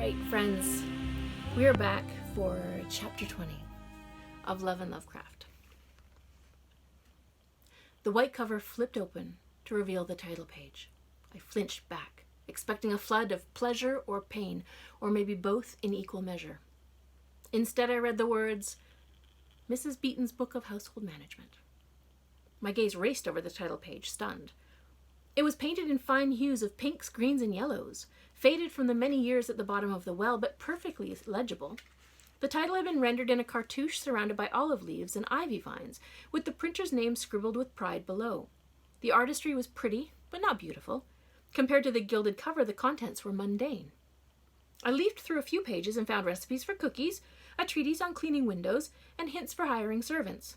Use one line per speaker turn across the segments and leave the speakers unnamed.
right, friends, we are back for chapter 20 of Love and Lovecraft. The white cover flipped open to reveal the title page. I flinched back, expecting a flood of pleasure or pain, or maybe both in equal measure. Instead, I read the words, Mrs. Beeton's Book of Household Management. My gaze raced over the title page, stunned. It was painted in fine hues of pinks, greens, and yellows, faded from the many years at the bottom of the well, but perfectly legible. The title had been rendered in a cartouche surrounded by olive leaves and ivy vines, with the printer's name scribbled with pride below. The artistry was pretty, but not beautiful. Compared to the gilded cover, the contents were mundane. I leafed through a few pages and found recipes for cookies, a treatise on cleaning windows, and hints for hiring servants.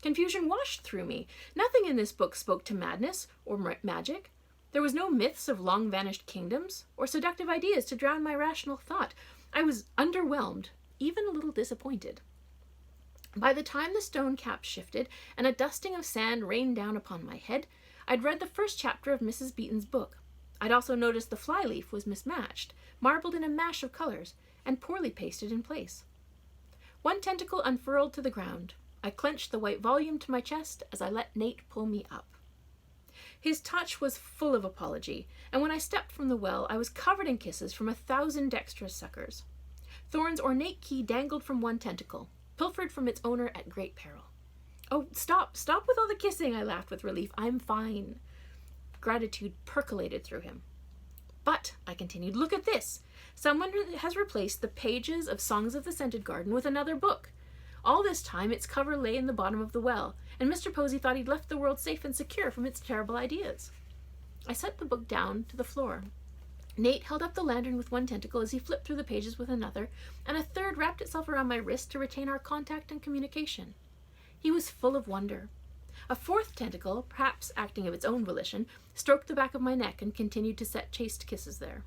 Confusion washed through me. Nothing in this book spoke to madness or magic. There was no myths of long-vanished kingdoms or seductive ideas to drown my rational thought. I was underwhelmed, even a little disappointed. By the time the stone cap shifted and a dusting of sand rained down upon my head, I'd read the first chapter of Mrs. Beeton's book. I'd also noticed the flyleaf was mismatched, marbled in a mash of colors, and poorly pasted in place. One tentacle unfurled to the ground. I clenched the white volume to my chest as I let Nate pull me up. His touch was full of apology, and when I stepped from the well, I was covered in kisses from 1,000 dexterous suckers. Thorn's ornate key dangled from one tentacle, pilfered from its owner at great peril. "Oh, stop with all the kissing," I laughed with relief. "I'm fine." Gratitude percolated through him. "But," I continued, "look at this. Someone has replaced the pages of Songs of the Scented Garden with another book. All this time, its cover lay in the bottom of the well, and Mr. Posey thought he'd left the world safe and secure from its terrible ideas." I set the book down to the floor. Nate held up the lantern with one tentacle as he flipped through the pages with another, and a third wrapped itself around my wrist to retain our contact and communication. He was full of wonder. A fourth tentacle, perhaps acting of its own volition, stroked the back of my neck and continued to set chaste kisses there.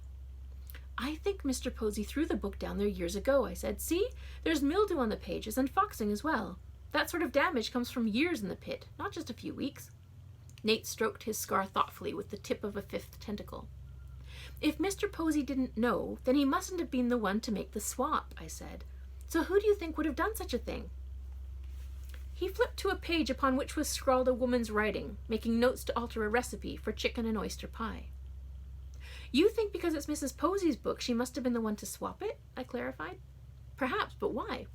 "I think Mr. Posey threw the book down there years ago," I said. "See, there's mildew on the pages and foxing as well. That sort of damage comes from years in the pit, not just a few weeks." Nate stroked his scar thoughtfully with the tip of a fifth tentacle. "If Mr. Posey didn't know, then he mustn't have been the one to make the swap," I said. "So who do you think would have done such a thing?" He flipped to a page upon which was scrawled a woman's writing, making notes to alter a recipe for chicken and oyster pie. "You think because it's Mrs. Posey's book she must have been the one to swap it?" I clarified. "Perhaps, but why?"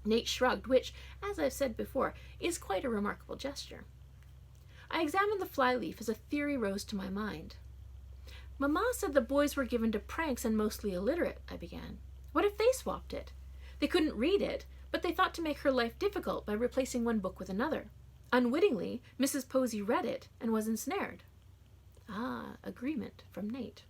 Nate shrugged, which, as I've said before, is quite a remarkable gesture. I examined the flyleaf as a theory rose to my mind. "Mamma said the boys were given to pranks and mostly illiterate," I began. "What if they swapped it? They couldn't read it, but they thought to make her life difficult by replacing one book with another. Unwittingly, Mrs. Posey read it and was ensnared." Ah, agreement from Nate.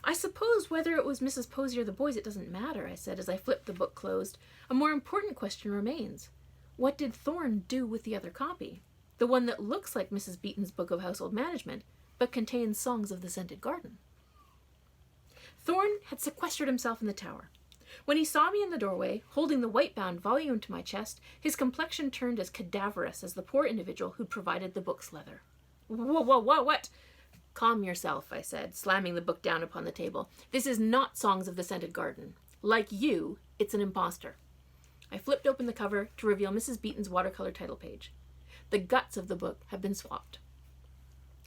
"I suppose whether it was Mrs. Posey or the boys, it doesn't matter," I said as I flipped the book closed. "A more important question remains. What did Thorn do with the other copy? The one that looks like Mrs. Beeton's Book of Household Management, but contains Songs of the Scented Garden." Thorn had sequestered himself in the tower. When he saw me in the doorway, holding the white-bound volume to my chest, his complexion turned as cadaverous as the poor individual who'd provided the book's leather. What? "Calm yourself," I said, slamming the book down upon the table. "This is not Songs of the Scented Garden. Like you, it's an imposter." I flipped open the cover to reveal Mrs. Beeton's watercolor title page. The guts of the book had been swapped.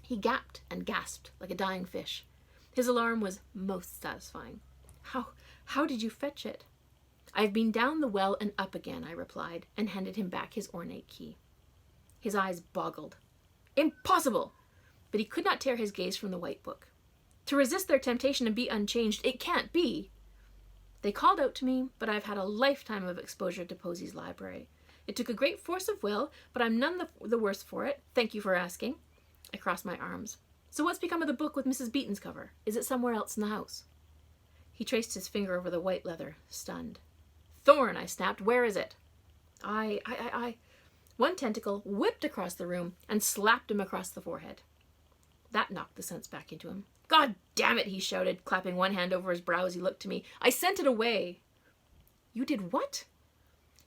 He gasped and gasped like a dying fish. His alarm was most satisfying. How did you fetch it?" "I've been down the well and up again," I replied, and handed him back his ornate key. His eyes boggled. "Impossible!" But he could not tear his gaze from the white book. "To resist their temptation and be unchanged, it can't be." They called out to me, but I've had a lifetime of exposure to Posey's library. It took a great force of will, but I'm none the worse for it. Thank you for asking. I crossed my arms. "So what's become of the book with Mrs. Beeton's cover? Is it somewhere else in the house?" He traced his finger over the white leather, stunned. "Thorn," I snapped, "where is it?" I... One tentacle whipped across the room and slapped him across the forehead. That knocked the sense back into him. "God damn it," he shouted, clapping one hand over his brow as he looked to me. "I sent it away." "You did what?"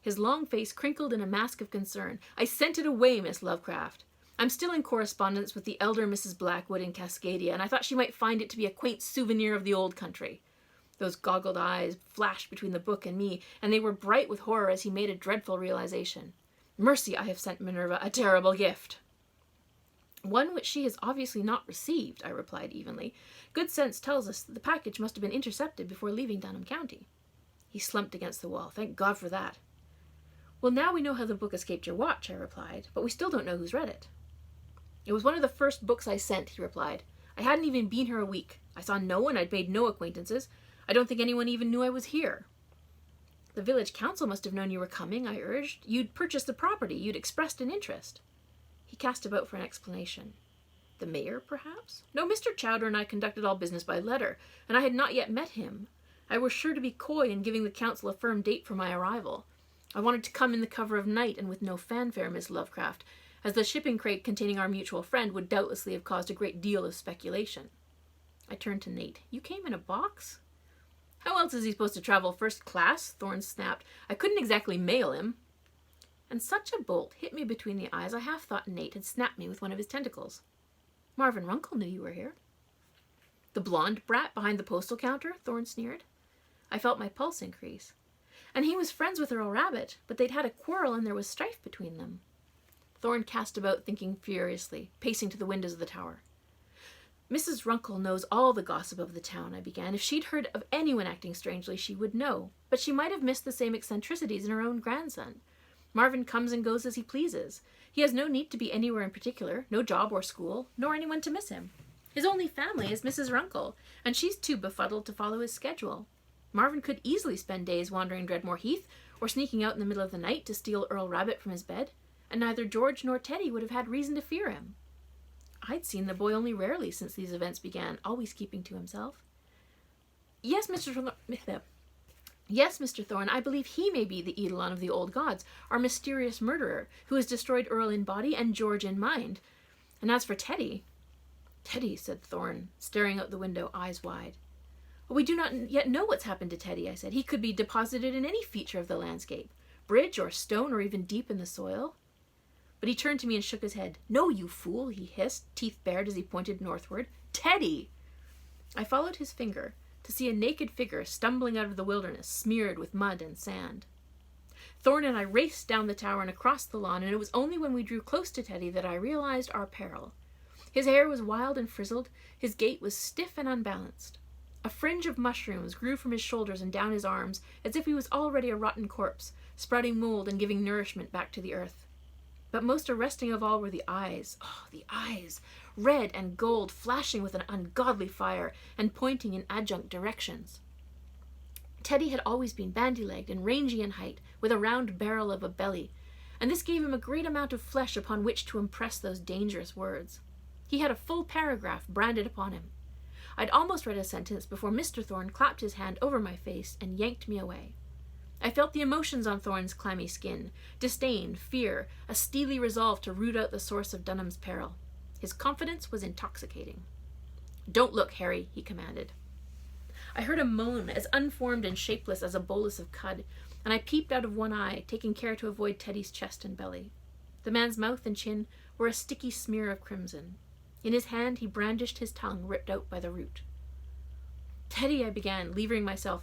His long face crinkled in a mask of concern. "I sent it away, Miss Lovecraft. I'm still in correspondence with the elder Mrs. Blackwood in Cascadia, and I thought she might find it to be a quaint souvenir of the old country. Those goggled eyes flashed between the book and me, and they were bright with horror as he made a dreadful realization. Mercy, I have sent Minerva a terrible gift. One which she has obviously not received, I replied evenly. Good sense tells us that the package must have been intercepted before leaving Dunham County. He slumped against the wall. Thank God for that. Well, now we know how the book escaped your watch, I replied, but we still don't know who's read it. It was one of the first books I sent, he replied. I hadn't even been here a week. I saw no one, I'd made no acquaintances. I don't think anyone even knew I was here. The village council must have known you were coming, I urged. You'd purchased the property, you'd expressed an interest. He cast about for an explanation. The mayor, perhaps? No, Mr. Chowder and I conducted all business by letter, and I had not yet met him. I was sure to be coy in giving the council a firm date for my arrival. I wanted to come in the cover of night and with no fanfare, Miss Lovecraft, as the shipping crate containing our mutual friend would doubtlessly have caused a great deal of speculation. I turned to Nate. You came in a box? How else is he supposed to travel first class? Thorne snapped. I couldn't exactly mail him. And such a bolt hit me between the eyes I half thought Nate had snapped me with one of his tentacles. Marvin Runkle knew you were here. The blonde brat behind the postal counter? Thorne sneered. I felt my pulse increase. And he was friends with Earl Rabbit, but they'd had a quarrel and there was strife between them. Thorne cast about, thinking furiously, pacing to the windows of the tower. Mrs. Runkle knows all the gossip of the town, I began. If she'd heard of anyone acting strangely, she would know. But she might have missed the same eccentricities in her own grandson. Marvin comes and goes as he pleases. He has no need to be anywhere in particular, no job or school, nor anyone to miss him. His only family is Mrs. Runkle, and she's too befuddled to follow his schedule. Marvin could easily spend days wandering Dreadmore Heath, or sneaking out in the middle of the night to steal Earl Rabbit from his bed, and neither George nor Teddy would have had reason to fear him. I'd seen the boy only rarely since these events began, always keeping to himself. Yes, Mr. Thorne, I believe he may be the eidolon of the old gods, our mysterious murderer, who has destroyed Earl in body and George in mind. And as for Teddy... Teddy, said Thorne, staring out the window, eyes wide. Well, we do not yet know what's happened to Teddy, I said. He could be deposited in any feature of the landscape, bridge or stone or even deep in the soil. But he turned to me and shook his head. No, you fool, he hissed, teeth bared as he pointed northward. Teddy! I followed his finger to see a naked figure stumbling out of the wilderness, smeared with mud and sand. Thorne and I raced down the tower and across the lawn, and it was only when we drew close to Teddy that I realized our peril. His hair was wild and frizzled, his gait was stiff and unbalanced. A fringe of mushrooms grew from his shoulders and down his arms, as if he was already a rotten corpse, sprouting mold and giving nourishment back to the earth. But most arresting of all were the eyes. Oh, the eyes! Red and gold, flashing with an ungodly fire, and pointing in adjunct directions. Teddy had always been bandy-legged and rangy in height, with a round barrel of a belly, and this gave him a great amount of flesh upon which to impress those dangerous words. He had a full paragraph branded upon him. I'd almost read a sentence before Mr. Thorne clapped his hand over my face and yanked me away. I felt the emotions on Thorne's clammy skin, disdain, fear, a steely resolve to root out the source of Dunham's peril. His confidence was intoxicating. Don't look, Harry, he commanded. I heard a moan as unformed and shapeless as a bolus of cud, and I peeped out of one eye, taking care to avoid Teddy's chest and belly. The man's mouth and chin were a sticky smear of crimson. In his hand he brandished his tongue ripped out by the root. Teddy, I began, levering myself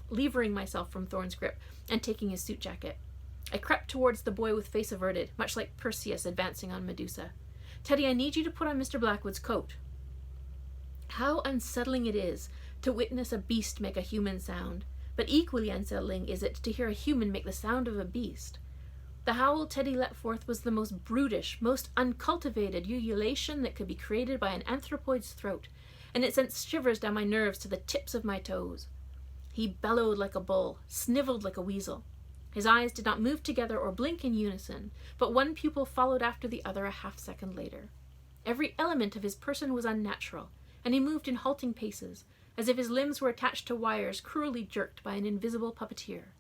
from Thorne's grip and taking his suit jacket. I crept towards the boy with face averted, much like Perseus advancing on Medusa. Teddy, I need you to put on Mr. Blackwood's coat. How unsettling it is to witness a beast make a human sound, but equally unsettling is it to hear a human make the sound of a beast. The howl Teddy let forth was the most brutish, most uncultivated ululation that could be created by an anthropoid's throat, and it sent shivers down my nerves to the tips of my toes. He bellowed like a bull, sniveled like a weasel. His eyes did not move together or blink in unison, but one pupil followed after the other a half-second later. Every element of his person was unnatural, and he moved in halting paces, as if his limbs were attached to wires cruelly jerked by an invisible puppeteer.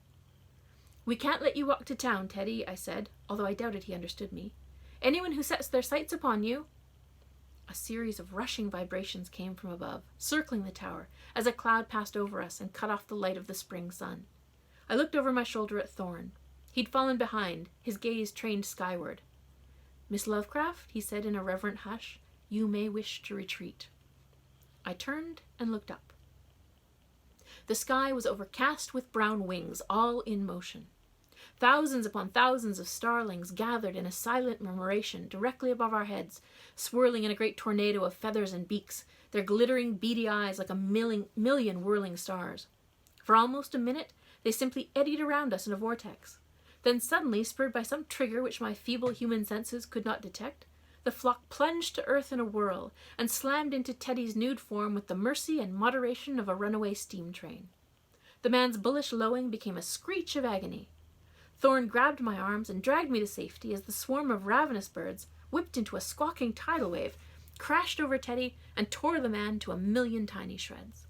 We can't let you walk to town, Teddy, I said, although I doubted he understood me. Anyone who sets their sights upon you... A series of rushing vibrations came from above, circling the tower, as a cloud passed over us and cut off the light of the spring sun. I looked over my shoulder at Thorne. He'd fallen behind, his gaze trained skyward. Miss Lovecraft, he said in a reverent hush, you may wish to retreat. I turned and looked up. The sky was overcast with brown wings, all in motion. Thousands upon thousands of starlings gathered in a silent murmuration directly above our heads, swirling in a great tornado of feathers and beaks, their glittering beady eyes like a million whirling stars. For almost a minute, they simply eddied around us in a vortex. Then suddenly, spurred by some trigger which my feeble human senses could not detect, the flock plunged to earth in a whirl and slammed into Teddy's nude form with the mercy and moderation of a runaway steam train. The man's bullish lowing became a screech of agony. Thorn grabbed my arms and dragged me to safety as the swarm of ravenous birds, whipped into a squawking tidal wave, crashed over Teddy and tore the man to a million tiny shreds.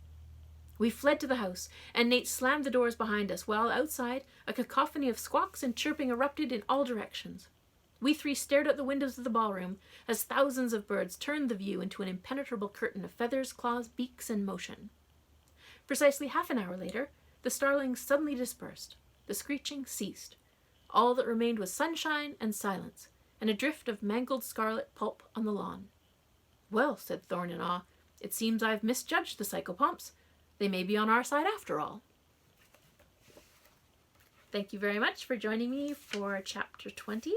We fled to the house, and Nate slammed the doors behind us, while outside a cacophony of squawks and chirping erupted in all directions. We three stared out the windows of the ballroom as thousands of birds turned the view into an impenetrable curtain of feathers, claws, beaks, and motion. Precisely half an hour later, the starlings suddenly dispersed. The screeching ceased. All that remained was sunshine and silence, and a drift of mangled scarlet pulp on the lawn. "Well," said Thorn in awe, "it seems I've misjudged the psychopomps. They may be on our side after all." Thank you very much for joining me for Chapter 20,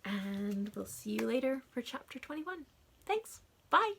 and we'll see you later for Chapter 21. Thanks. Bye.